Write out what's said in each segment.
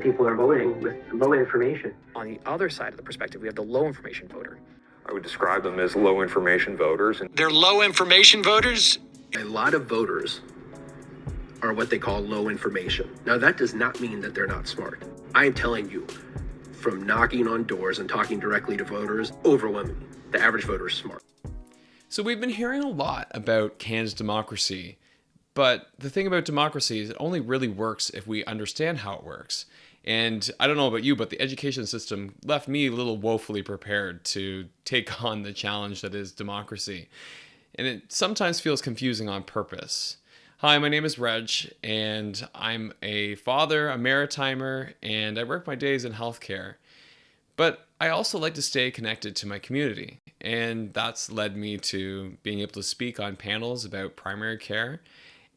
People are voting with low information. On the other side of the perspective, we have the low information voter. I would describe them as low information voters. They're low information voters? A lot of voters are what they call low information. Now, that does not mean that they're not smart. I am telling you, from knocking on doors and talking directly to voters, overwhelmingly, the average voter is smart. So we've been hearing a lot about Canada's democracy, but the thing about democracy is it only really works if we understand how it works. And I don't know about you, but the education system left me a little woefully prepared to take on the challenge that is democracy. And it sometimes feels confusing on purpose. Hi, my name is Reg, and I'm a father, a maritimer, and I work my days in healthcare. But I also like to stay connected to my community, and that's led me to being able to speak on panels about primary care,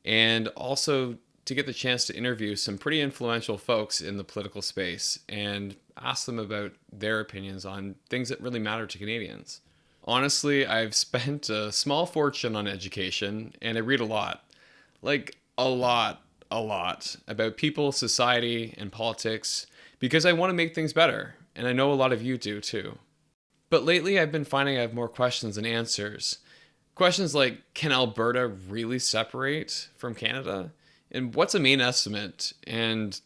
and also to get the chance to interview some pretty influential folks in the political space and ask them about their opinions on things that really matter to Canadians. Honestly, I've spent a small fortune on education, and I read a lot. Like a lot about people, society, and politics because I want to make things better, and I know a lot of you do too. But lately I've been finding I have more questions than answers. Questions like, can Alberta really separate from Canada? And what's a mean estimate? And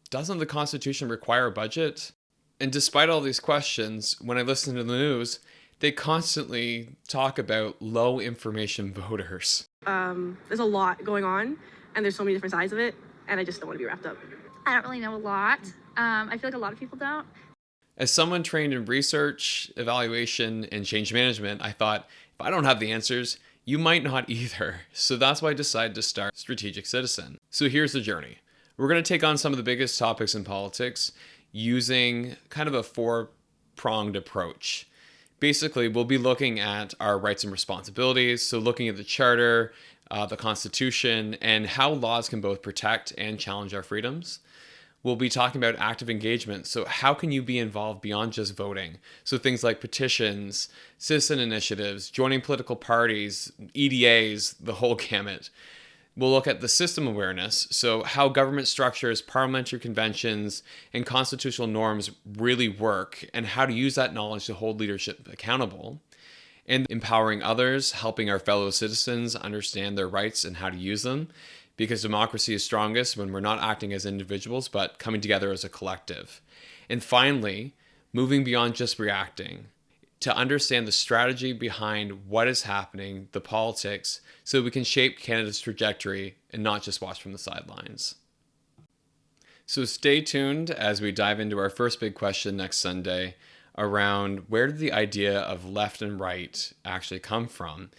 doesn't the Constitution require a budget? And despite all these questions, when I listen to the news, they constantly talk about low information voters. There's a lot going on, and there's so many different sides of it, and I just don't want to be wrapped up. I don't really know a lot. I feel like a lot of people don't. As someone trained in research, evaluation, and change management, I thought, if I don't have the answers, you might not either. So that's why I decided to start Strategic Citizen. So here's the journey. We're going to take on some of the biggest topics in politics using kind of a four-pronged approach. Basically, we'll be looking at our rights and responsibilities, so looking at the Charter, the Constitution, and how laws can both protect and challenge our freedoms. We'll be talking about active engagement, so how can you be involved beyond just voting? So things like petitions, citizen initiatives, joining political parties, EDAs, the whole gamut. We'll look at the system awareness, so how government structures, parliamentary conventions, and constitutional norms really work, and how to use that knowledge to hold leadership accountable. And empowering others, helping our fellow citizens understand their rights and how to use them, because democracy is strongest when we're not acting as individuals, but coming together as a collective. And finally, moving beyond just reacting, to understand the strategy behind what is happening, the politics, so we can shape Canada's trajectory and not just watch from the sidelines. So stay tuned as we dive into our first big question next Sunday around where did the idea of left and right actually come from,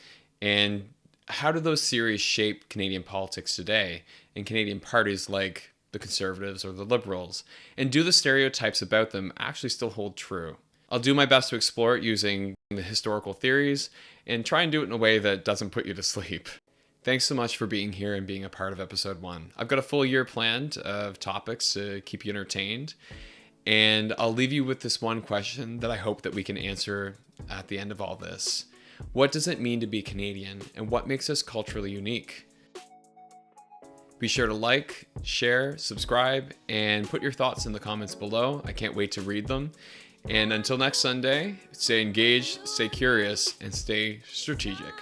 and how do those theories shape Canadian politics today and Canadian parties like the Conservatives or the Liberals, and do the stereotypes about them actually still hold true? I'll do my best to explore it using the historical theories and try and do it in a way that doesn't put you to sleep. Thanks so much for being here and being a part of episode 1. I've got a full year planned of topics to keep you entertained, and I'll leave you with this one question that I hope that we can answer at the end of all this. What does it mean to be Canadian, and what makes us culturally unique? Be sure to like, share, subscribe, and put your thoughts in the comments below. I can't wait to read them. And until next Sunday, stay engaged, stay curious, and stay strategic.